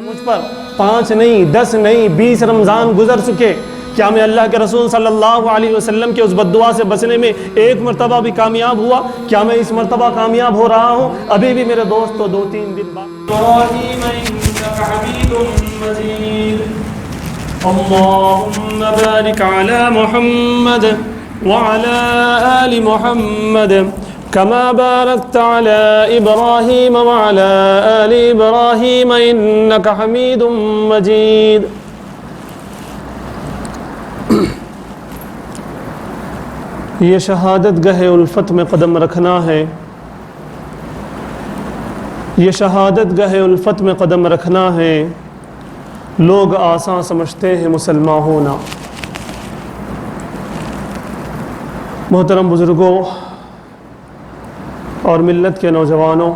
مجھ پر 5 نہیں 10 نہیں 20 رمضان گزر چکے، کیا میں اللہ کے رسول صلی اللہ علیہ وسلم کے اس بد دعا سے بچنے میں ایک مرتبہ بھی کامیاب ہوا؟ کیا میں اس مرتبہ کامیاب ہو رہا ہوں؟ ابھی بھی میرے دوستو 2-3 دن بعد اللہم بارک علی محمد وعلی آل محمد كما باركت على إبراهيم وعلى آل إبراهيم إنك حميد مجيد. یہ شہادت گہ الفت میں قدم رکھنا ہے، یہ شہادت گہ الفت میں قدم رکھنا ہے، لوگ آسان سمجھتے ہیں مسلمان ہونا۔ محترم بزرگوں اور ملت کے نوجوانوں،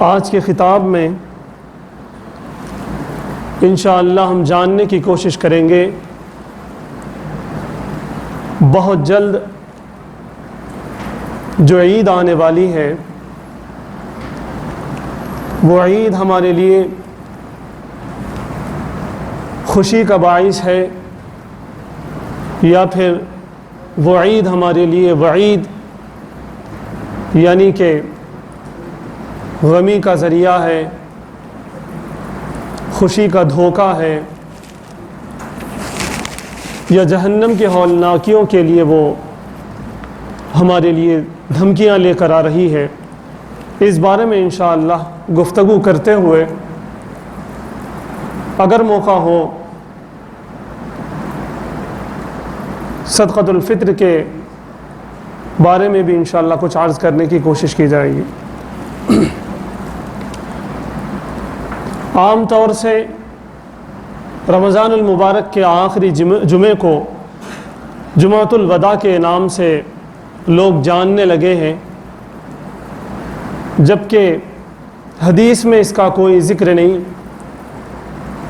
آج کے خطاب میں انشاءاللہ ہم جاننے کی کوشش کریں گے بہت جلد جو عید آنے والی ہے وہ عید ہمارے لیے خوشی کا باعث ہے یا پھر وہ عید ہمارے لیے وعید یعنی کہ غمی کا ذریعہ ہے، خوشی کا دھوکہ ہے، یا جہنم کے ہولناکیوں کے لیے وہ ہمارے لیے دھمکیاں لے کر آ رہی ہے۔ اس بارے میں انشاءاللہ گفتگو کرتے ہوئے اگر موقع ہو صدقۃ الفطر کے بارے میں بھی انشاءاللہ کچھ عرض کرنے کی کوشش کی جائے گی۔ عام طور سے رمضان المبارک کے آخری جمعے کو جمعۃ الوداع کے نام سے لوگ جاننے لگے ہیں، جبکہ حدیث میں اس کا کوئی ذکر نہیں،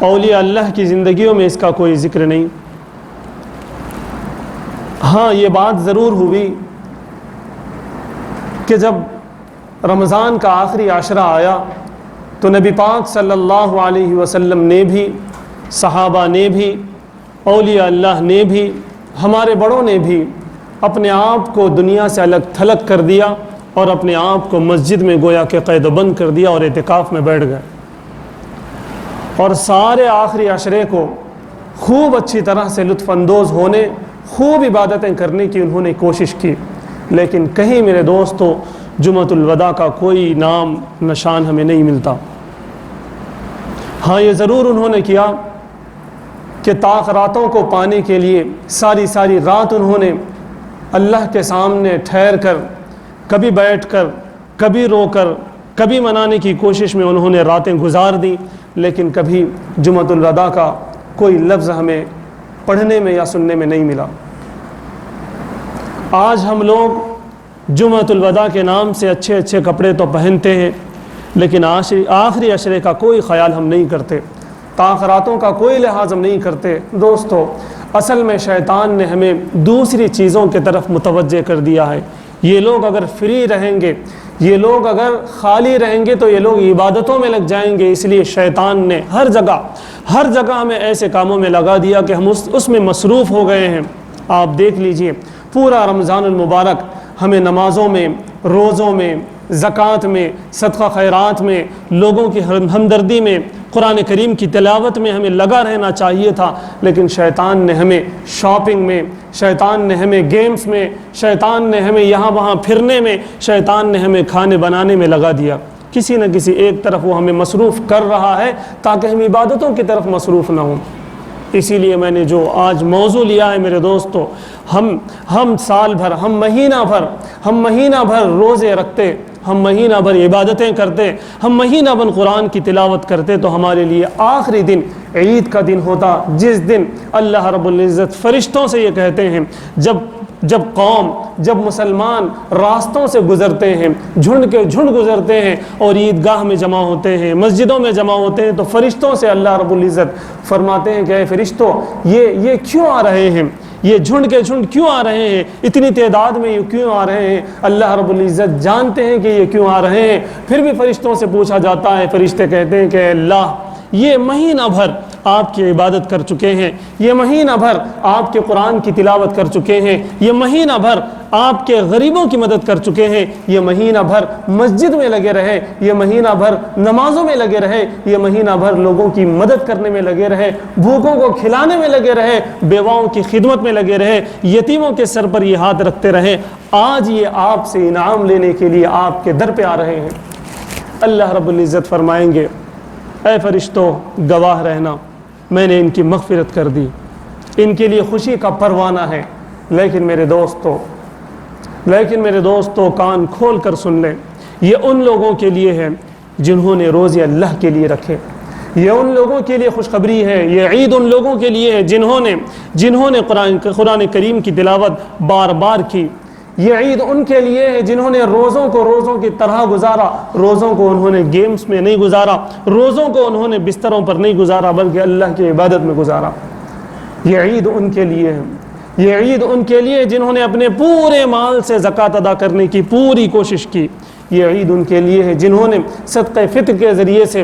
اولیاء اللہ کی زندگیوں میں اس کا کوئی ذکر نہیں۔ ہاں یہ بات ضرور ہوئی کہ جب رمضان کا آخری عشرہ آیا تو نبی پاک صلی اللہ علیہ وسلم نے بھی، صحابہ نے بھی، اولیاء اللہ نے بھی، ہمارے بڑوں نے بھی اپنے آپ کو دنیا سے الگ تھلگ کر دیا اور اپنے آپ کو مسجد میں گویا کہ قید و بند کر دیا اور اعتکاف میں بیٹھ گئے، اور سارے آخری عشرے کو خوب اچھی طرح سے لطف اندوز ہونے، خوب عبادتیں کرنے کی انہوں نے کوشش کی، لیکن کہیں میرے دوستو جمعۃ الوداع کا کوئی نام نشان ہمیں نہیں ملتا۔ ہاں یہ ضرور انہوں نے کیا کہ طاقتوں کو پانے کے لیے ساری رات انہوں نے اللہ کے سامنے ٹھہر کر، کبھی بیٹھ کر، کبھی رو کر، کبھی منانے کی کوشش میں انہوں نے راتیں گزار دیں، لیکن کبھی جمعۃ الوداع کا کوئی لفظ ہمیں پڑھنے میں یا سننے میں نہیں ملا۔ آج ہم لوگ جمعۃ الوداع کے نام سے اچھے کپڑے تو پہنتے ہیں، لیکن آخری عشرے کا کوئی خیال ہم نہیں کرتے، تاخراتوں کا کوئی لحاظ ہم نہیں کرتے۔ دوستو اصل میں شیطان نے ہمیں دوسری چیزوں کی طرف متوجہ کر دیا ہے۔ یہ لوگ اگر فری رہیں گے، یہ لوگ اگر خالی رہیں گے تو یہ لوگ عبادتوں میں لگ جائیں گے، اس لیے شیطان نے ہر جگہ ہمیں ایسے کاموں میں لگا دیا کہ ہم اس میں مصروف ہو گئے ہیں۔ آپ دیکھ لیجئے پورا رمضان المبارک ہمیں نمازوں میں، روزوں میں، زکوٰۃ میں، صدقہ خیرات میں، لوگوں کی ہمدردی میں، قرآن کریم کی تلاوت میں ہمیں لگا رہنا چاہیے تھا، لیکن شیطان نے ہمیں شاپنگ میں، شیطان نے ہمیں گیمز میں، شیطان نے ہمیں یہاں وہاں پھرنے میں، شیطان نے ہمیں کھانے بنانے میں لگا دیا۔ کسی نہ کسی ایک طرف وہ ہمیں مصروف کر رہا ہے تاکہ ہم عبادتوں کی طرف مصروف نہ ہوں۔ اسی لیے میں نے جو آج موضوع لیا ہے میرے دوستو، ہم سال بھر، ہم مہینہ بھر روزے رکھتے، ہم مہینہ بھر عبادتیں کرتے، ہم مہینہ بھر قرآن کی تلاوت کرتے، تو ہمارے لیے آخری دن عید کا دن ہوتا، جس دن اللہ رب العزت فرشتوں سے یہ کہتے ہیں، جب مسلمان راستوں سے گزرتے ہیں، جھنڈ کے جھنڈ گزرتے ہیں اور عیدگاہ میں جمع ہوتے ہیں، مسجدوں میں جمع ہوتے ہیں، تو فرشتوں سے اللہ رب العزت فرماتے ہیں کہ اے فرشتوں یہ کیوں آ رہے ہیں، یہ جھنڈ کے جھنڈ کیوں آ رہے ہیں؟ اتنی تعداد میں یہ کیوں آ رہے ہیں؟ اللہ رب العزت جانتے ہیں کہ یہ کیوں آ رہے ہیں۔ پھر بھی فرشتوں سے پوچھا جاتا ہے، فرشتے کہتے ہیں کہ اللہ یہ مہینہ بھر آپ کی عبادت کر چکے ہیں، یہ مہینہ بھر آپ کے قرآن کی تلاوت کر چکے ہیں، یہ مہینہ بھر آپ کے غریبوں کی مدد کر چکے ہیں، یہ مہینہ بھر مسجد میں لگے رہے، یہ مہینہ بھر نمازوں میں لگے رہے، یہ مہینہ بھر لوگوں کی مدد کرنے میں لگے رہے، بھوکوں کو کھلانے میں لگے رہے، بیواؤں کی خدمت میں لگے رہے، یتیموں کے سر پر یہ ہاتھ رکھتے رہے، آج یہ آپ سے انعام لینے کے لیے آپ کے در پہ آ رہے ہیں۔ اللہ رب العزت فرمائیں گے اے فرشتوں گواہ رہنا، میں نے ان کی مغفرت کر دی، ان کے لیے خوشی کا پروانہ ہے۔ لیکن میرے دوستو کان کھول کر سن لیں، یہ ان لوگوں کے لیے ہے جنہوں نے روزے اللہ کے لیے رکھے، یہ ان لوگوں کے لیے خوشخبری ہے، یہ عید ان لوگوں کے لیے ہے جنہوں نے قرآن کریم کی تلاوت بار بار کی، یہ عید ان کے لیے ہے جنہوں نے روزوں کو روزوں کی طرح گزارا، روزوں کو انہوں نے گیمز میں نہیں گزارا، روزوں کو انہوں نے بستروں پر نہیں گزارا بلکہ اللہ کی عبادت میں گزارا۔ یہ عید ان کے لیے ہے، یہ عید ان کے لیے جنہوں نے اپنے پورے مال سے زکوٰۃ ادا کرنے کی پوری کوشش کی، یہ عید ان کے لیے ہے جنہوں نے صدقہ فطر کے ذریعے سے،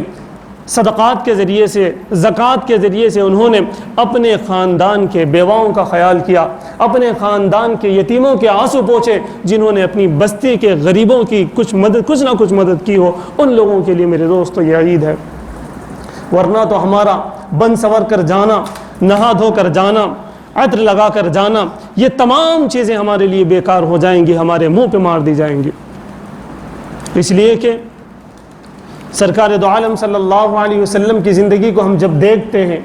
صدقات کے ذریعے سے، زکوٰۃ کے ذریعے سے انہوں نے اپنے خاندان کے بیواؤں کا خیال کیا، اپنے خاندان کے یتیموں کے آنسو پوچھے، جنہوں نے اپنی بستی کے غریبوں کی کچھ نہ کچھ مدد کی ہو، ان لوگوں کے لیے میرے دوستو یہ عید ہے۔ ورنہ تو ہمارا بن سور کر جانا، نہا دھو کر جانا، عطر لگا کر جانا، یہ تمام چیزیں ہمارے لیے بیکار ہو جائیں گی، ہمارے منہ پہ مار دی جائیں گی۔ اس لیے کہ سرکار دو عالم صلی اللہ علیہ وسلم کی زندگی کو ہم جب دیکھتے ہیں،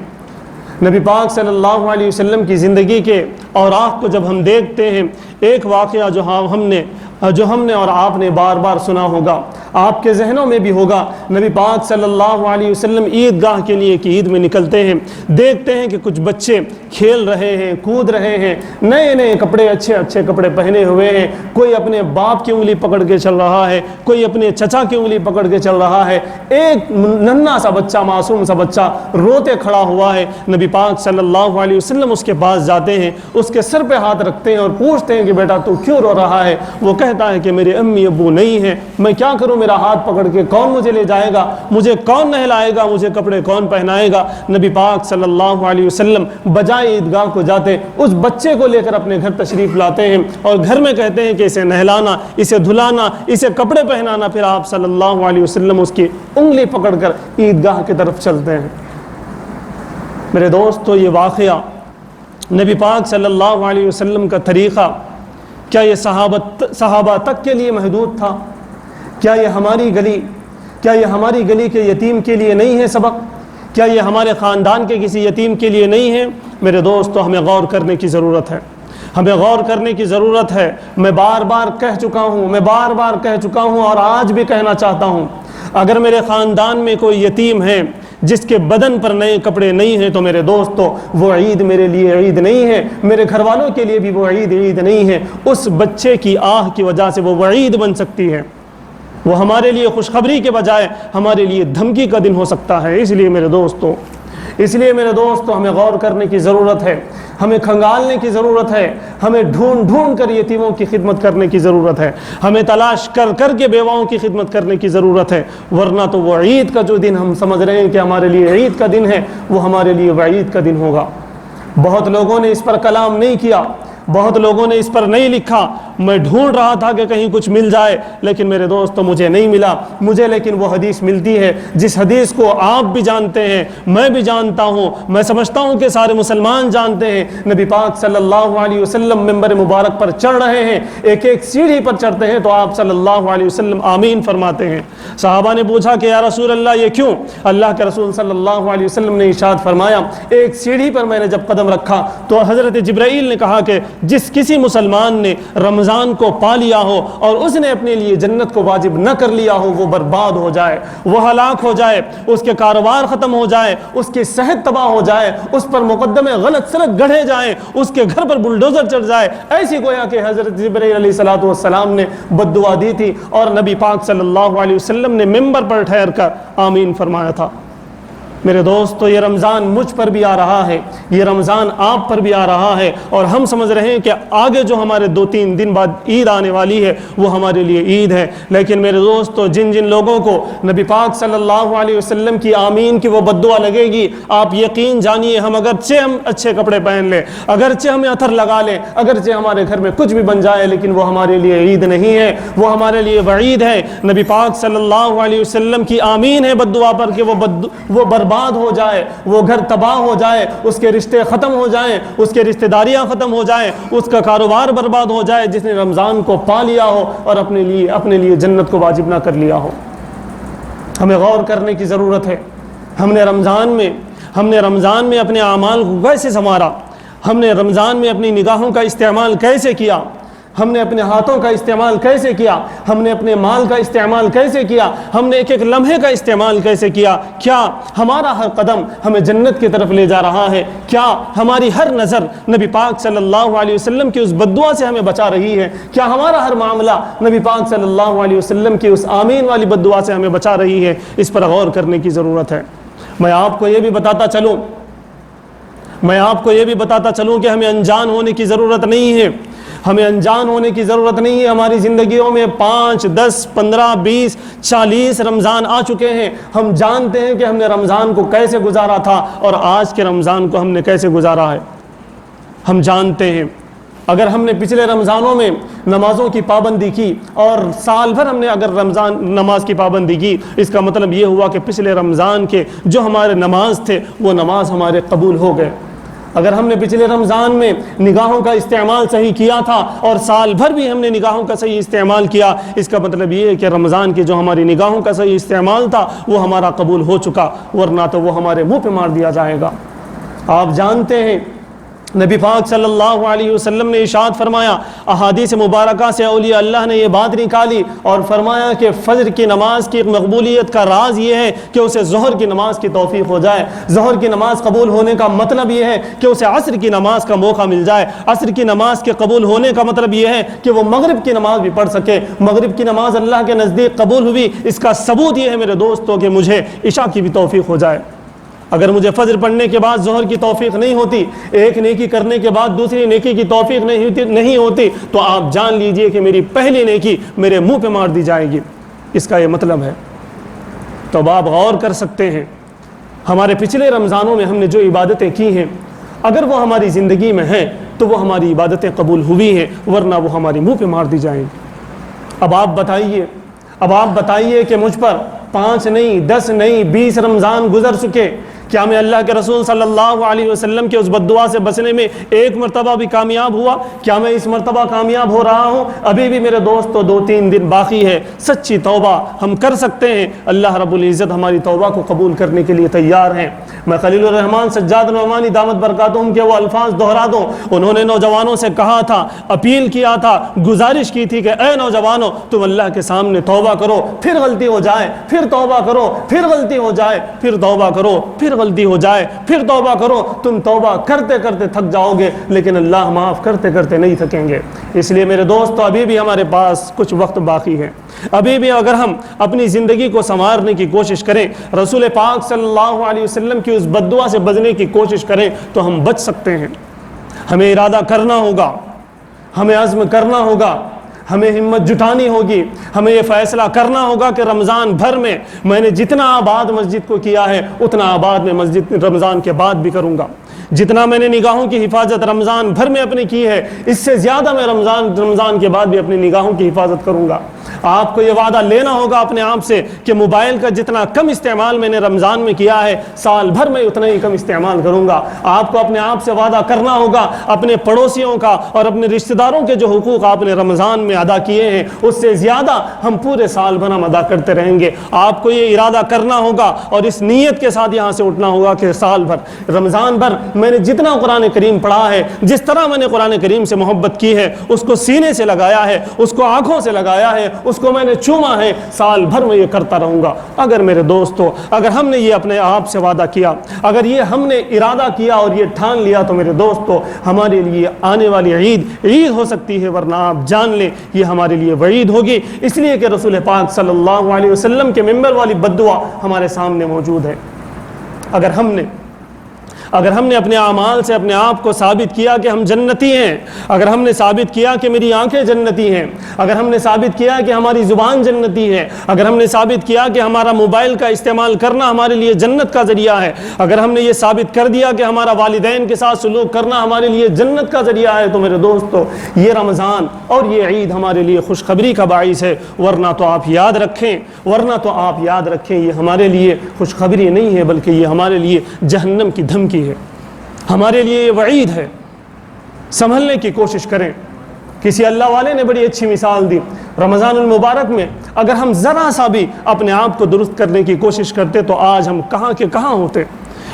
نبی پاک صلی اللہ علیہ وسلم کی زندگی کے اوراق کو جب ہم دیکھتے ہیں، ایک واقعہ جو ہم نے اور آپ نے بار بار سنا ہوگا، آپ کے ذہنوں میں بھی ہوگا، نبی پاک صلی اللہ علیہ وسلم عید گاہ کے لیے کہ عید میں نکلتے ہیں، دیکھتے ہیں کہ کچھ بچے کھیل رہے ہیں، کود رہے ہیں، نئے نئے کپڑے، اچھے کپڑے پہنے ہوئے ہیں، کوئی اپنے باپ کی انگلی پکڑ کے چل رہا ہے، کوئی اپنے چچا کی انگلی پکڑ کے چل رہا ہے، ایک ننھا سا بچہ، معصوم سا بچہ روتے کھڑا ہوا ہے، نبی پاک صلی اللہ علیہ وسلم اس کے پاس جاتے ہیں، اس کے سر پہ ہاتھ رکھتے ہیں اور پوچھتے ہیں کہ بیٹا تو کیوں رو رہا ہے؟ وہ کہتا ہے کہ میرے امی ابو نہیں ہیں، میں کیا کروں، میرا ہاتھ پکڑ کے کون مجھے لے جائے گا، مجھے کون نہلائے گا، مجھے کپڑے کون پہنائے گا؟ نبی پاک صلی اللہ علیہ وسلم بجائے عیدگاہ کو جاتے اس بچے کو لے کر اپنے گھر تشریف لاتے ہیں اور گھر میں کہتے ہیں کہ اسے نہلانا، اسے دھلانا، اسے کپڑے پہنانا، پھر آپ صلی اللہ علیہ وسلم اس کی انگلی پکڑ کر عیدگاہ کی طرف چلتے ہیں۔ میرے دوستو یہ واقعہ نبی پاک صلی اللہ علیہ وسلم کا طریقہ کیا یہ صحابہ تک کے لیے محدود تھا؟ کیا یہ ہماری گلی کے یتیم کے لیے نہیں ہے سبق؟ کیا یہ ہمارے خاندان کے کسی یتیم کے لیے نہیں ہے؟ میرے دوستو ہمیں غور کرنے کی ضرورت ہے، ہمیں غور کرنے کی ضرورت ہے۔ میں بار بار کہہ چکا ہوں اور آج بھی کہنا چاہتا ہوں، اگر میرے خاندان میں کوئی یتیم ہے جس کے بدن پر نئے کپڑے نہیں ہیں تو میرے دوستو وہ عید میرے لیے عید نہیں ہے، میرے گھر والوں کے لیے بھی وہ عید نہیں ہے۔ اس بچے کی آہ کی وجہ سے وہ وعید بن سکتی ہے، وہ ہمارے لیے خوشخبری کے بجائے ہمارے لیے دھمکی کا دن ہو سکتا ہے۔ اس لیے میرے دوستو ہمیں غور کرنے کی ضرورت ہے، ہمیں کھنگالنے کی ضرورت ہے، ہمیں ڈھونڈ کر یتیموں کی خدمت کرنے کی ضرورت ہے، ہمیں تلاش کر کے بیواؤں کی خدمت کرنے کی ضرورت ہے، ورنہ تو وہ عید کا جو دن ہم سمجھ رہے ہیں کہ ہمارے لیے عید کا دن ہے، وہ ہمارے لیے وعید کا دن ہوگا۔ بہت لوگوں نے اس پر کلام نہیں کیا، بہت لوگوں نے اس پر نہیں لکھا، میں ڈھونڈ رہا تھا کہ کہیں کچھ مل جائے، لیکن میرے دوستو مجھے نہیں ملا، مجھے لیکن وہ حدیث ملتی ہے جس حدیث کو آپ بھی جانتے ہیں، میں بھی جانتا ہوں، میں سمجھتا ہوں کہ سارے مسلمان جانتے ہیں۔ نبی پاک صلی اللہ علیہ وسلم منبر مبارک پر چڑھ رہے ہیں، ایک سیڑھی پر چڑھتے ہیں تو آپ صلی اللہ علیہ وسلم آمین فرماتے ہیں۔ صحابہ نے پوچھا کہ یا رسول اللہ یہ کیوں؟ اللہ کے رسول صلی اللہ علیہ وسلم نے ارشاد فرمایا، ایک سیڑھی پر میں نے جب قدم رکھا تو حضرت جبرائیل نے کہا کہ جس کسی مسلمان نے رمضان کو پا لیا ہو اور اس نے اپنے لیے جنت کو واجب نہ کر لیا ہو، وہ برباد ہو جائے، وہ ہلاک ہو جائے، اس کے کاروبار ختم ہو جائے، اس کی صحت تباہ ہو جائے، اس پر مقدمے غلط سلط گڑھے جائیں، اس کے گھر پر بلڈوزر چڑھ جائے، ایسی گویا کہ حضرت جبرائیل علیہ السلام نے بد دعا دی تھی اور نبی پاک صلی اللہ علیہ وسلم نے منبر پر ٹھہر کر آمین فرمایا تھا۔ میرے دوستو یہ رمضان مجھ پر بھی آ رہا ہے، یہ رمضان آپ پر بھی آ رہا ہے، اور ہم سمجھ رہے ہیں کہ آگے جو ہمارے 2-3 دن بعد عید آنے والی ہے وہ ہمارے لیے عید ہے، لیکن میرے دوستو جن لوگوں کو نبی پاک صلی اللہ علیہ وسلم کی آمین کی وہ بد دعا لگے گی، آپ یقین جانیے ہم اچھے کپڑے پہن لیں، اگرچہ ہمیں عطر لگا لیں، اگرچہ ہمارے گھر میں کچھ بھی بن جائے، لیکن وہ ہمارے لیے عید نہیں ہے، وہ ہمارے لیے وعید ہے۔ نبی پاک صلی اللہ علیہ وسلم کی آمین ہے بد دعا پر کہ وہ برباد ہو جائے، وہ گھر تباہ ہو جائے، اس کے رشتے ختم ہو جائیں، اس کے رشتہ داریاں ختم ہو جائیں، اس کا کاروبار برباد ہو جائے جس نے رمضان کو پا لیا ہو اور اپنے لیے جنت کو واجب نہ کر لیا ہو۔ ہمیں غور کرنے کی ضرورت ہے، ہم نے رمضان میں اپنے اعمال کو کیسے سنوارا، ہم نے رمضان میں اپنی نگاہوں کا استعمال کیسے کیا، ہم نے اپنے ہاتھوں کا استعمال کیسے کیا، ہم نے اپنے مال کا استعمال کیسے کیا، ہم نے ایک لمحے کا استعمال کیسے کیا، کیا ہمارا ہر قدم ہمیں جنت کی طرف لے جا رہا ہے، کیا ہماری ہر نظر نبی پاک صلی اللہ علیہ وسلم کی اس بد دعا سے ہمیں بچا رہی ہے، کیا ہمارا ہر معاملہ نبی پاک صلی اللہ علیہ وسلم کی اس آمین والی بد دعا سے ہمیں بچا رہی ہے، اس پر غور کرنے کی ضرورت ہے۔ میں آپ کو یہ بھی بتاتا چلوں کہ ہمیں انجان ہونے کی ضرورت نہیں ہے، ہماری زندگیوں میں 5، 10، 15، 20، 40 رمضان آ چکے ہیں، ہم جانتے ہیں کہ ہم نے رمضان کو کیسے گزارا تھا اور آج کے رمضان کو ہم نے کیسے گزارا ہے، ہم جانتے ہیں۔ اگر ہم نے پچھلے رمضانوں میں نمازوں کی پابندی کی اور سال بھر ہم نے اگر نماز کی پابندی کی، اس کا مطلب یہ ہوا کہ پچھلے رمضان کے جو ہمارے نماز تھے وہ نماز ہمارے قبول ہو گئے۔ اگر ہم نے پچھلے رمضان میں نگاہوں کا استعمال صحیح کیا تھا اور سال بھر بھی ہم نے نگاہوں کا صحیح استعمال کیا، اس کا مطلب یہ ہے کہ رمضان کی جو ہماری نگاہوں کا صحیح استعمال تھا وہ ہمارا قبول ہو چکا، ورنہ تو وہ ہمارے منہ پہ مار دیا جائے گا۔ آپ جانتے ہیں نبی پاک صلی اللہ علیہ وسلم نے ارشاد فرمایا، احادیث مبارکہ سے اولیاء اللہ نے یہ بات نکالی اور فرمایا کہ فجر کی نماز کی مقبولیت کا راز یہ ہے کہ اسے ظہر کی نماز کی توفیق ہو جائے، ظہر کی نماز قبول ہونے کا مطلب یہ ہے کہ اسے عصر کی نماز کا موقع مل جائے، عصر کی نماز کے قبول ہونے کا مطلب یہ ہے کہ وہ مغرب کی نماز بھی پڑھ سکے، مغرب کی نماز اللہ کے نزدیک قبول ہوئی، اس کا ثبوت یہ ہے میرے دوستوں کہ مجھے عشاء کی بھی توفیق ہو جائے۔ اگر مجھے فجر پڑھنے کے بعد ظہر کی توفیق نہیں ہوتی، ایک نیکی کرنے کے بعد دوسری نیکی کی توفیق نہیں ہوتی، تو آپ جان لیجئے کہ میری پہلی نیکی میرے منہ پہ مار دی جائے گی، اس کا یہ مطلب ہے۔ تو اب آپ غور کر سکتے ہیں ہمارے پچھلے رمضانوں میں ہم نے جو عبادتیں کی ہیں، اگر وہ ہماری زندگی میں ہیں تو وہ ہماری عبادتیں قبول ہوئی ہیں، ورنہ وہ ہمارے منہ پہ مار دی جائیں گی۔ اب آپ بتائیے کہ مجھ پر 5 نہیں، 10 نہیں، 20 رمضان گزر چکے، کیا میں اللہ کے رسول صلی اللہ علیہ وسلم کے اس بد دعا سے بچنے میں ایک مرتبہ بھی کامیاب ہوا؟ کیا میں اس مرتبہ کامیاب ہو رہا ہوں؟ ابھی بھی میرے دوستو 2-3 دن باقی ہے، سچی توبہ ہم کر سکتے ہیں، اللہ رب العزت ہماری توبہ کو قبول کرنے کے لیے تیار ہیں۔ میں خلیل الرحمن سجاد نعمانی دامت برکاتہم کے وہ الفاظ دہرا دوں، انہوں نے نوجوانوں سے کہا تھا، اپیل کیا تھا، گزارش کی تھی کہ اے نوجوانوں تم اللہ کے سامنے توبہ کرو، پھر غلطی ہو جائے پھر توبہ کرو، پھر غلطی ہو جائے پھر توبہ کرو، پھر غلطی ہو جائے پھر توبہ کرو، تم توبہ کرتے کرتے تھک جاؤ گے لیکن اللہ معاف کرتے کرتے نہیں تھکیں گے۔ اس لیے میرے دوستو ابھی بھی ہمارے پاس کچھ وقت باقی ہے، ابھی بھی اگر ہم اپنی زندگی کو سنوارنے کی کوشش کریں، رسول پاک صلی اللہ علیہ وسلم کی اس بد دعا سے بچنے کی کوشش کریں تو ہم بچ سکتے ہیں۔ ہمیں ارادہ کرنا ہوگا، ہمیں عزم کرنا ہوگا، ہمیں ہمت جٹانی ہوگی، ہمیں یہ فیصلہ کرنا ہوگا کہ رمضان بھر میں نے جتنا آباد مسجد کو کیا ہے اتنا آباد میں مسجد رمضان کے بعد بھی کروں گا، جتنا میں نے نگاہوں کی حفاظت رمضان بھر میں اپنی کی ہے اس سے زیادہ میں رمضان کے بعد بھی اپنی نگاہوں کی حفاظت کروں گا۔ آپ کو یہ وعدہ لینا ہوگا اپنے آپ سے کہ موبائل کا جتنا کم استعمال میں نے رمضان میں کیا ہے سال بھر میں اتنا ہی کم استعمال کروں گا۔ آپ کو اپنے آپ سے وعدہ کرنا ہوگا اپنے پڑوسیوں کا اور اپنے رشتہ داروں کے جو حقوق آپ نے رمضان میں ادا کیے ہیں اس سے زیادہ ہم پورے سال بھر ہم ادا کرتے رہیں گے۔ آپ کو یہ ارادہ کرنا ہوگا اور اس نیت کے ساتھ یہاں سے اٹھنا ہوگا کہ سال بھر رمضان بھر میں نے جتنا قرآن کریم پڑھا ہے، جس طرح میں نے قرآن کریم سے محبت کی ہے، اس کو سینے سے لگایا ہے، اس کو آنکھوں سے لگایا ہے، اس کو میں نے چوما ہے، سال بھر میں یہ کرتا رہوں گا۔ اگر میرے دوستو اگر ہم نے یہ اپنے آپ سے وعدہ کیا، اگر یہ ہم نے ارادہ کیا اور یہ ٹھان لیا تو میرے دوستو ہمارے لیے آنے والی عید ہو سکتی ہے، ورنہ آپ جان لیں یہ ہمارے لیے وعید ہوگی، اس لیے کہ رسول پاک صلی اللہ علیہ وسلم کے منبر والی بد دعا ہمارے سامنے موجود ہے۔ اگر ہم نے اپنے اعمال سے اپنے آپ کو ثابت کیا کہ ہم جنتی ہیں، اگر ہم نے ثابت کیا کہ میری آنکھیں جنتی ہیں، اگر ہم نے ثابت کیا کہ ہماری زبان جنتی ہے، اگر ہم نے ثابت کیا کہ ہمارا موبائل کا استعمال کرنا ہمارے لیے جنت کا ذریعہ ہے، اگر ہم نے یہ ثابت کر دیا کہ ہمارا والدین کے ساتھ سلوک کرنا ہمارے لیے جنت کا ذریعہ ہے، تو میرے دوستو یہ رمضان اور یہ عید ہمارے لیے خوشخبری کا باعث ہے۔ ورنہ تو آپ یاد رکھیں یہ ہمارے لیے خوشخبری نہیں ہے، بلکہ یہ ہمارے لیے جہنم کی دھمکی ہے، ہمارے لیے یہ وعید ہے۔ سنبھلنے کی کوشش کریں۔ کسی اللہ والے نے بڑی اچھی مثال دی، رمضان المبارک میں اگر ہم ذرا سا بھی اپنے آپ کو درست کرنے کی کوشش کرتے تو آج ہم کہاں کے کہاں ہوتے۔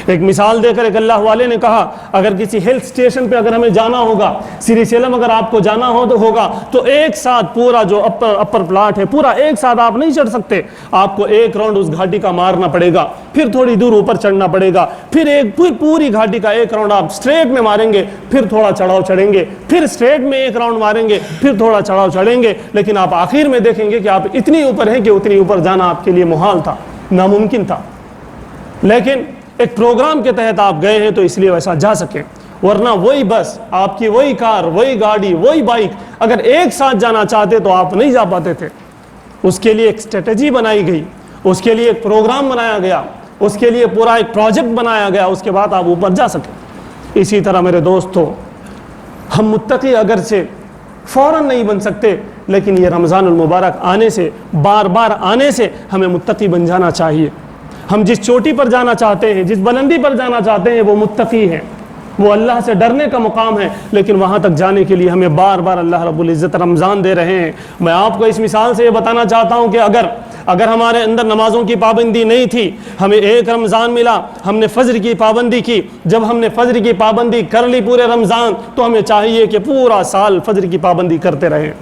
ایک مثال دے کر ایک اللہ والے نے کہا، اگر کسی ہل سٹیشن پہ اگر ہمیں جانا ہوگا، سری سیلم اگر آپ کو جانا ہوگا تو ایک ساتھ پورا جو اپر پلاٹ ہے پورا ایک ساتھ آپ نہیں چڑھ سکتے، آپ کو ایک راؤنڈ اس گھاٹی کا مارنا پڑے گا، پھر تھوڑی دور اوپر چڑھنا پڑے گا، پھر پوری گھاٹی کا ایک راؤنڈ آپ سٹریٹ میں ماریں گے، پھر تھوڑا چڑھاؤ چڑھیں گے، پھر سٹریٹ میں ایک راؤنڈ ماریں گے، پھر تھوڑا چڑھاؤ چڑھیں گے، لیکن آپ آخر میں دیکھیں گے کہ آپ اتنی اوپر ہیں کہ اتنی اوپر جانا آپ کے لیے محال تھا، ناممکن تھا، لیکن ایک پروگرام کے تحت آپ گئے ہیں تو اس لیے ویسا جا سکیں۔ ورنہ وہی بس، آپ کی وہی کار، وہی گاڑی، وہی بائک اگر ایک ساتھ جانا چاہتے تو آپ نہیں جا پاتے تھے۔ اس کے لیے ایک اسٹریٹجی بنائی گئی، اس کے لیے ایک پروگرام بنایا گیا، اس کے لیے پورا ایک پروجیکٹ بنایا گیا، اس کے بعد آپ اوپر جا سکیں۔ اسی طرح میرے دوستو، ہم متقی اگرچہ فوراً نہیں بن سکتے، لیکن یہ رمضان المبارک آنے سے، بار بار آنے سے ہمیں متقی بن جانا چاہیے۔ ہم جس چوٹی پر جانا چاہتے ہیں، جس بلندی پر جانا چاہتے ہیں، وہ متقی ہیں، وہ اللہ سے ڈرنے کا مقام ہے، لیکن وہاں تک جانے کے لیے ہمیں بار بار اللہ رب العزت رمضان دے رہے ہیں۔ میں آپ کو اس مثال سے یہ بتانا چاہتا ہوں کہ اگر ہمارے اندر نمازوں کی پابندی نہیں تھی، ہمیں ایک رمضان ملا، ہم نے فجر کی پابندی کی، جب ہم نے فجر کی پابندی کر لی پورے رمضان، تو ہمیں چاہیے کہ پورا سال فجر کی پابندی کرتے رہیں۔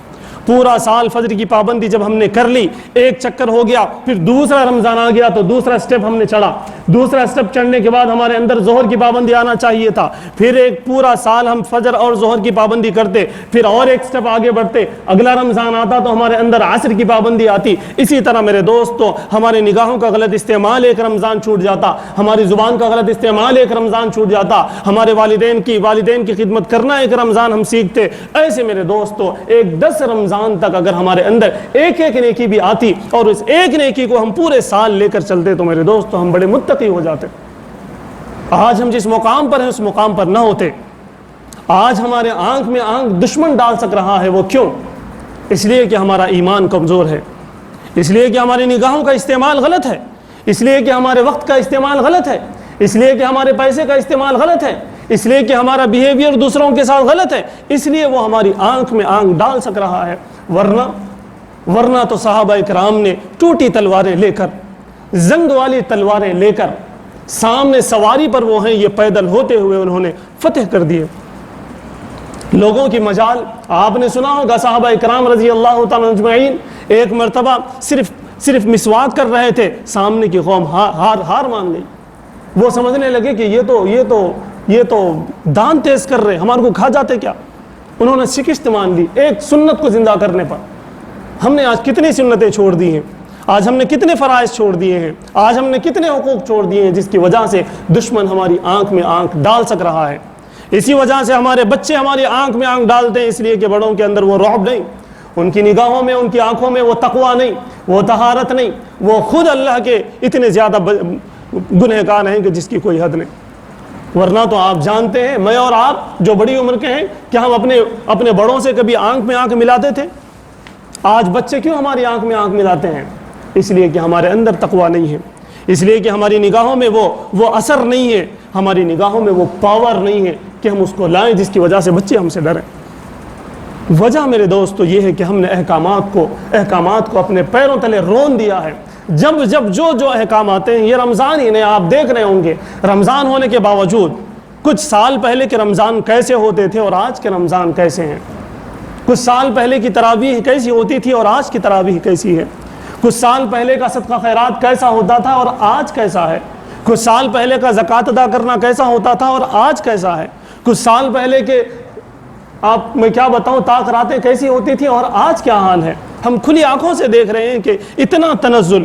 پورا سال فجر کی پابندی جب ہم نے کر لی، ایک چکر ہو گیا، پھر دوسرا رمضان آ گیا تو دوسرا سٹیپ ہم نے چڑھا، دوسرا سٹیپ چڑھنے کے بعد ہمارے اندر ظہر کی پابندی آنا چاہیے تھا، پھر ایک پورا سال ہم فجر اور ظہر کی پابندی کرتے، پھر اور ایک سٹیپ آگے بڑھتے، اگلا رمضان آتا تو ہمارے اندر عصر کی پابندی آتی۔ اسی طرح میرے دوستو، ہماری نگاہوں کا غلط استعمال ایک رمضان چھوٹ جاتا، ہماری زبان کا غلط استعمال ایک رمضان چھوٹ جاتا، ہمارے والدین کی خدمت کرنا ایک رمضان ہم سیکھتے۔ ایسے میرے دوستو، ایک 10 رمضان تک اگر ہمارے اندر ایک نیکی بھی آتی اور اس ایک نیکی کو ہم پورے سال لے کر چلتے تو میرے دوستو ہم بڑے متقی ہو جاتے۔ آج ہم جس مقام پر ہیں اس مقام پر نہ ہوتے۔ آج ہمارے آنکھ میں آنکھ دشمن ڈال سک رہا ہے، وہ کیوں؟ اس لیے کہ ہمارا ایمان کمزور ہے، اس لیے کہ ہماری نگاہوں کا استعمال غلط ہے، اس لیے کہ ہمارے وقت کا استعمال غلط ہے، اس لیے کہ ہمارے پیسے کا استعمال غلط ہے، اس لیے کہ ہمارا بیہیویئر دوسروں کے ساتھ غلط ہے، اس لیے وہ ہماری آنکھ میں آنکھ ڈال سک رہا ہے۔ ورنہ تو صحابہ کرام نے ٹوٹی تلواریں لے کر، زنگ والی تلواریں لے کر، سامنے سواری پر وہ ہیں، یہ پیدل ہوتے ہوئے انہوں نے فتح کر دیے۔ لوگوں کی مجال آپ نے سنا ہوگا، صحابہ کرام رضی اللہ تعالیٰ اجمعین ایک مرتبہ صرف مسواک کر رہے تھے، سامنے کی قوم ہار مان گئی۔ وہ سمجھنے لگے کہ یہ تو دان تیز کر رہے، ہمارے کو کھا جاتے کیا۔ انہوں نے شکست مان لی ایک سنت کو زندہ کرنے پر۔ ہم نے آج کتنی سنتیں چھوڑ دی ہیں، آج ہم نے کتنے فرائض چھوڑ دیے ہیں، آج ہم نے کتنے حقوق چھوڑ دیے ہیں، جس کی وجہ سے دشمن ہماری آنکھ میں آنکھ ڈال سک رہا ہے۔ اسی وجہ سے ہمارے بچے ہماری آنکھ میں آنکھ ڈالتے ہیں، اس لیے کہ بڑوں کے اندر وہ رعب نہیں، ان کی نگاہوں میں، ان کی آنکھوں میں وہ تقویٰ نہیں، وہ طہارت نہیں، وہ خود اللہ کے اتنے زیادہ گنہگار ہیں کہ جس کی کوئی حد نہیں۔ ورنہ تو آپ جانتے ہیں، میں اور آپ جو بڑی عمر کے ہیں، کہ ہم اپنے بڑوں سے کبھی آنکھ میں آنکھ ملاتے تھے؟ آج بچے کیوں ہماری آنکھ میں آنکھ ملاتے ہیں؟ اس لیے کہ ہمارے اندر تقویٰ نہیں ہے، اس لیے کہ ہماری نگاہوں میں وہ اثر نہیں ہے، ہماری نگاہوں میں وہ پاور نہیں ہے کہ ہم اس کو لائیں، جس کی وجہ سے بچے ہم سے ڈریں۔ وجہ میرے دوستو یہ ہے کہ ہم نے احکامات کو اپنے پیروں تلے رون دیا ہے۔ جب جو احکام آتے ہیں، یہ رمضان ہی نہیں، آپ دیکھ رہے ہوں گے رمضان ہونے کے باوجود کچھ سال پہلے کے رمضان کیسے ہوتے تھے اور آج کے رمضان کیسے ہیں، کچھ سال پہلے کی تراویح کیسی ہوتی تھی اور آج کی تراویح کیسی ہے، کچھ سال پہلے کا صدقہ خیرات کیسا ہوتا تھا اور آج کیسا ہے، کچھ سال پہلے کا زکوٰۃ ادا کرنا کیسا ہوتا تھا اور آج کیسا ہے، کچھ سال پہلے کے آپ میں کیا بتاؤں طاق راتیں کیسی ہوتی تھی اور آج کیا حال ہے۔ ہم کھلی آنکھوں سے دیکھ رہے ہیں کہ اتنا تنزل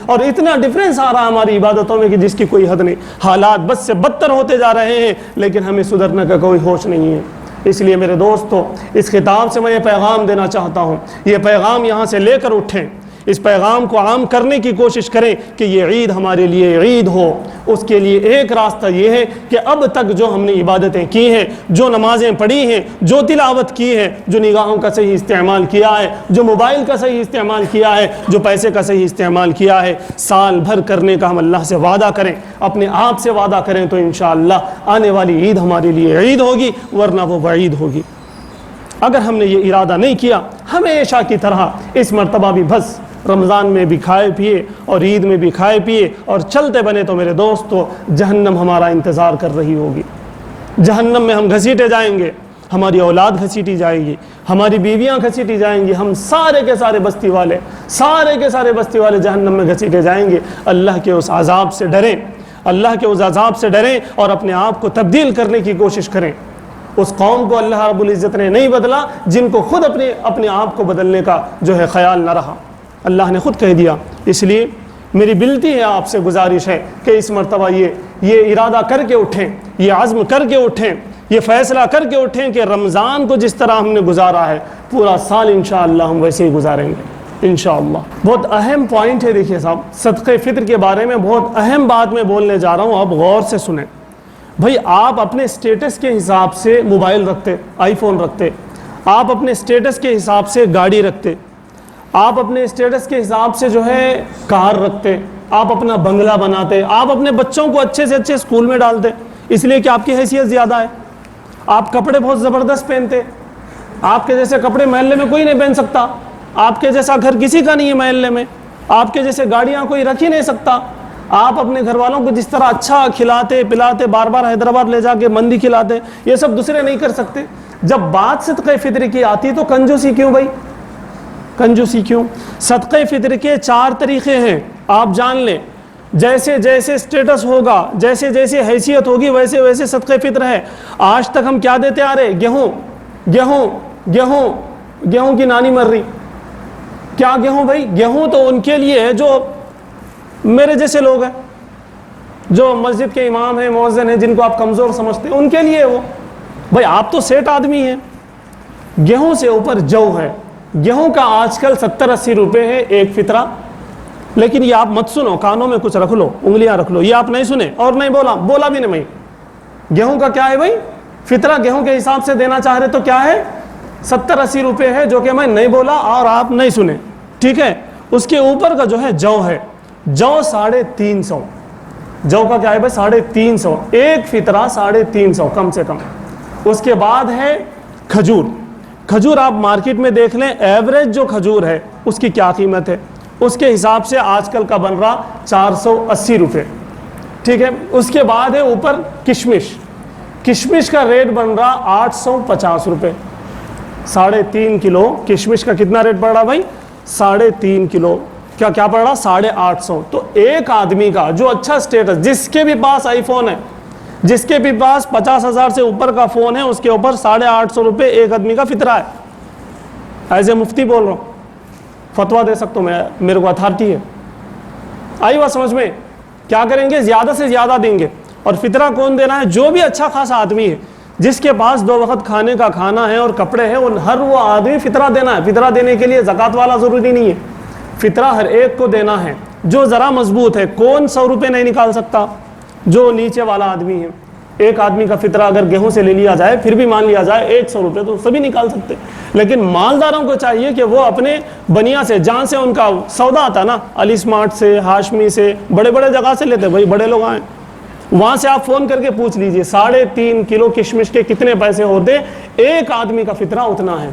اور اتنا ڈفرینس آ رہا ہے ہماری عبادتوں میں کہ جس کی کوئی حد نہیں. حالات بد سے بدتر ہوتے جا رہے ہیں لیکن ہمیں سدھرنے کا کوئی ہوش نہیں ہے. اس لیے میرے دوستو اس خطاب سے میں یہ پیغام دینا چاہتا ہوں, یہ پیغام یہاں سے لے کر اٹھیں, اس پیغام کو عام کرنے کی کوشش کریں کہ یہ عید ہمارے لیے عید ہو. اس کے لیے ایک راستہ یہ ہے کہ اب تک جو ہم نے عبادتیں کی ہیں, جو نمازیں پڑھی ہیں, جو تلاوت کی ہے, جو نگاہوں کا صحیح استعمال کیا ہے, جو موبائل کا صحیح استعمال کیا ہے, جو پیسے کا صحیح استعمال کیا ہے, سال بھر کرنے کا ہم اللہ سے وعدہ کریں, اپنے آپ سے وعدہ کریں تو انشاءاللہ آنے والی عید ہمارے لیے عید ہوگی, ورنہ وہ وعید ہوگی. اگر ہم نے یہ ارادہ نہیں کیا ہمیشہ کی طرح اس مرتبہ بھی بس رمضان میں بھی کھائے پیے اور عید میں بھی کھائے پیے اور چلتے بنے تو میرے دوستو جہنم ہمارا انتظار کر رہی ہوگی. جہنم میں ہم گھسیٹے جائیں گے, ہماری اولاد گھسیٹی جائے گی, ہماری بیویاں گھسیٹی جائیں گی, ہم سارے کے سارے بستی والے جہنم میں گھسیٹے جائیں گے. اللہ کے اس عذاب سے ڈریں, اللہ کے اس عذاب سے ڈریں اور اپنے آپ کو تبدیل کرنے کی کوشش کریں. اس قوم کو اللہ رب العزت نے نہیں بدلا جن کو خود اپنے آپ کو بدلنے کا جو ہے خیال نہ رہا. اللہ نے خود کہہ دیا. اس لیے میری بلتی ہے, آپ سے گزارش ہے کہ اس مرتبہ یہ ارادہ کر کے اٹھیں, یہ عزم کر کے اٹھیں, یہ فیصلہ کر کے اٹھیں کہ رمضان کو جس طرح ہم نے گزارا ہے پورا سال انشاءاللہ ہم ویسے ہی گزاریں گے انشاءاللہ. بہت اہم پوائنٹ ہے, دیکھیے صاحب, صدقہ فطر کے بارے میں بہت اہم بات میں بولنے جا رہا ہوں, اب غور سے سنیں. بھائی آپ اپنے سٹیٹس کے حساب سے موبائل رکھتے, آئی فون رکھتے, آپ اپنے سٹیٹس کے حساب سے گاڑی رکھتے, آپ اپنے سٹیٹس کے حساب سے جو ہے کار رکھتے, آپ اپنا بنگلہ بناتے, آپ اپنے بچوں کو اچھے سے اچھے اسکول میں ڈالتے اس لیے کہ آپ کی حیثیت زیادہ ہے, آپ کپڑے بہت زبردست پہنتے, آپ کے جیسے کپڑے محلے میں کوئی نہیں پہن سکتا, آپ کے جیسا گھر کسی کا نہیں ہے محلے میں, آپ کے جیسے گاڑیاں کوئی رکھ ہی نہیں سکتا, آپ اپنے گھر والوں کو جس طرح اچھا کھلاتے پلاتے, بار بار حیدرآباد لے جا کے مندی کھلاتے, یہ سب دوسرے نہیں کر سکتے. جب بات صدقہ فطر کی آتی تو کنجوسی کیوں بھائی, کنجوسی کیوں؟ صدقہ فطر کے 4 طریقے ہیں, آپ جان لیں. جیسے جیسے سٹیٹس ہوگا, جیسے جیسے حیثیت ہوگی ویسے ویسے صدقہ فطر ہے. آج تک ہم کیا دیتے آ رہے, گیہوں کی نانی مر رہی. کیا گیہوں بھائی؟ گیہوں تو ان کے لیے ہے جو میرے جیسے لوگ ہیں, جو مسجد کے امام ہیں, مؤذن ہیں, جن کو آپ کمزور سمجھتے ہیں, ان کے لیے وہ. بھائی آپ تو سیٹ آدمی ہیں. گیہوں سے اوپر جو ہے, گیہوں کا آج کل 70-80 روپے ہے ایک فطرہ. لیکن یہ آپ مت سنو, کانوں میں کچھ رکھ لو, انگلیاں رکھ لو, یہ آپ نہیں سنے اور نہیں بولا بھی نہیں. گیہوں کا کیا ہے بھائی فطرہ؟ گیہوں کے حساب سے دینا چاہ رہے تو کیا ہے, 70-80 روپے ہے, جو کہ میں نہیں بولا اور آپ نہیں سنے, ٹھیک ہے. اس کے اوپر کا جو ہے جو ہے, جو 350. جو کا کیا ہے بھائی 350, ایک فطرہ 350 کم سے کم. اس کے بعد ہے کھجور. کھجور آپ مارکیٹ میں دیکھ لیں, ایوریج جو کھجور ہے اس کی کیا قیمت ہے, اس کے حساب سے آج کل کا بن رہا 480 روپے, ٹھیک ہے. اس کے بعد ہے اوپر کشمش. کشمش کا ریٹ بن رہا 850 روپے. 3.5 کلو کشمش کا کتنا ریٹ پڑ رہا بھائی؟ 3.5 کلو کیا پڑ رہا؟ 850. تو ایک آدمی کا جو اچھا سٹیٹس, جس کے بھی پاس آئی فون ہے, جس کے بھی پاس 50,000 سے اوپر کا فون ہے, اس کے اوپر 850 روپے ایک آدمی کا فطرہ ہے. ایز اے مفتی بول رہا ہوں, فتویٰ دے سکتا ہوں میں, میرے کو اتھارٹی ہے. آئی بات سمجھ میں؟ کیا کریں گے, زیادہ سے زیادہ دیں گے. اور فطرہ کون دینا ہے؟ جو بھی اچھا خاصا آدمی ہے, جس کے پاس 2 وقت کھانے کا کھانا ہے اور کپڑے ہیں, ہر وہ آدمی فطرہ دینا ہے. فطرہ دینے کے لیے زکوٰۃ والا ضروری نہیں ہے, فطرہ ہر ایک کو دینا ہے. جو ذرا مضبوط ہے, کون 100 روپے نہیں نکال سکتا؟ جو نیچے والا آدمی ہے. ایک آدمی کا فطرہ اگر گیہوں سے لے لیا جائے, پھر بھی مان لیا جائے 100 روپے, تو سبھی نکال سکتے. لیکن مالداروں کو چاہیے کہ وہ اپنے بنیا سے, جہاں سے ان کا سودا آتا نا, علی اسمارٹ سے, ہاشمی سے, بڑے بڑے جگہ سے لیتے, بھائی بڑے لوگ آئیں, وہاں سے آپ فون کر کے پوچھ لیجئے 3.5 کلو کشمش کے کتنے پیسے ہوتے. ایک آدمی کا فطرہ اتنا ہے.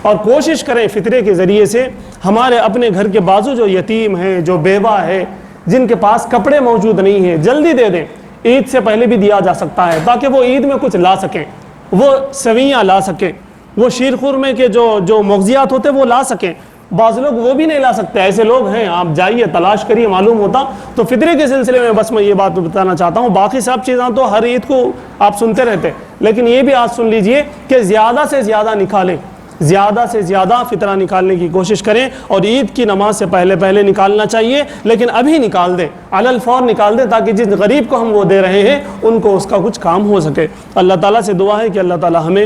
اور کوشش کریں فطرے کے ذریعے سے ہمارے اپنے گھر کے بازو جو یتیم ہیں, جو بیوہ ہے, جن کے پاس کپڑے موجود نہیں ہیں, جلدی دے دیں. عید سے پہلے بھی دیا جا سکتا ہے, تاکہ وہ عید میں کچھ لا سکیں, وہ سویاں لا سکیں, وہ شیر خورمے کے جو مغزیات ہوتے وہ لا سکیں. بعض لوگ وہ بھی نہیں لا سکتے, ایسے لوگ ہیں, آپ جائیے تلاش کریے, معلوم ہوتا. تو فطرے کے سلسلے میں بس میں یہ بات بتانا چاہتا ہوں. باقی سب چیزاں تو ہر عید کو آپ سنتے رہتے, لیکن یہ بھی آج سن لیجئے کہ زیادہ سے زیادہ نکالیں. زیادہ سے زیادہ فطرہ نکالنے کی کوشش کریں، اور عید کی نماز سے پہلے نکالنا چاہیے، لیکن ابھی نکال دیں، علی الفور نکال دیں، تاکہ جس غریب کو ہم وہ دے رہے ہیں ان کو اس کا کچھ کام ہو سکے۔ اللہ تعالیٰ سے دعا ہے کہ اللہ تعالیٰ ہمیں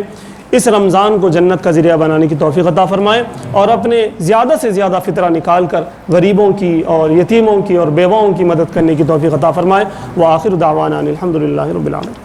اس رمضان کو جنت کا ذریعہ بنانے کی توفیق عطا فرمائے، اور اپنے زیادہ سے زیادہ فطرہ نکال کر غریبوں کی اور یتیموں کی اور بیواؤں کی مدد کرنے کی توفیق عطا فرمائے۔ وآخر دعوانا الحمدللہ رب العالمین۔